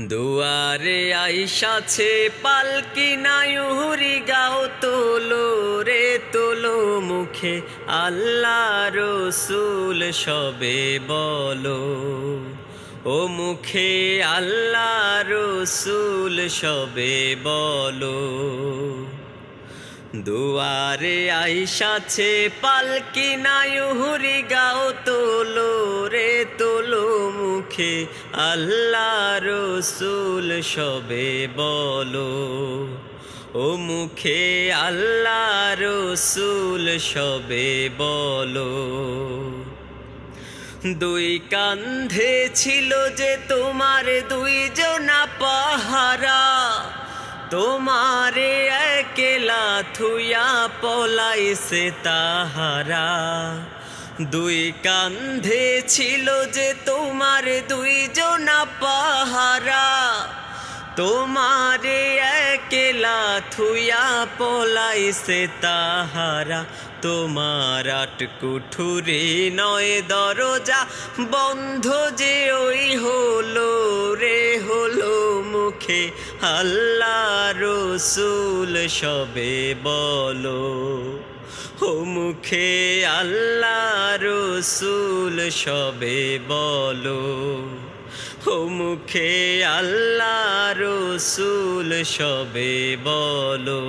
দুয়ারে আইসাছে পালকি নায়ুরি গাও তোলো রে তোলো মুখে আল্লাহ রসুল সবে বলো। ও মুখে আল্লাহ রসুল সবে বলো। দুয়ারে আইসাছে পালকি নায়ুরি গাও তোলো রে তোলো মুখে আল্লাহ রসুল সবে বলো। ও মুখে আল্লাহ রসুল সবে বলো। দুই কান্ধে ছিল যে তোমার দুইজনা পাহারা, তোমারে একলা থুয়া পলাইছে তাহারা। দুই কান্ধে ছিল যে তোমার দুইজনা পাহারা, তোমারে একলা থুয়া পলাইছে তাহারা। তোমার আট কুঠুরি নয় দরজা বন্ধ যে ওই হলো রে হলো মুখে আল্লাহ রসুল সবে বলো। ও মুখে আল্লাহ রসুল সবে বলো। ও মুখে আল্লাহ রসুল সবে বলো।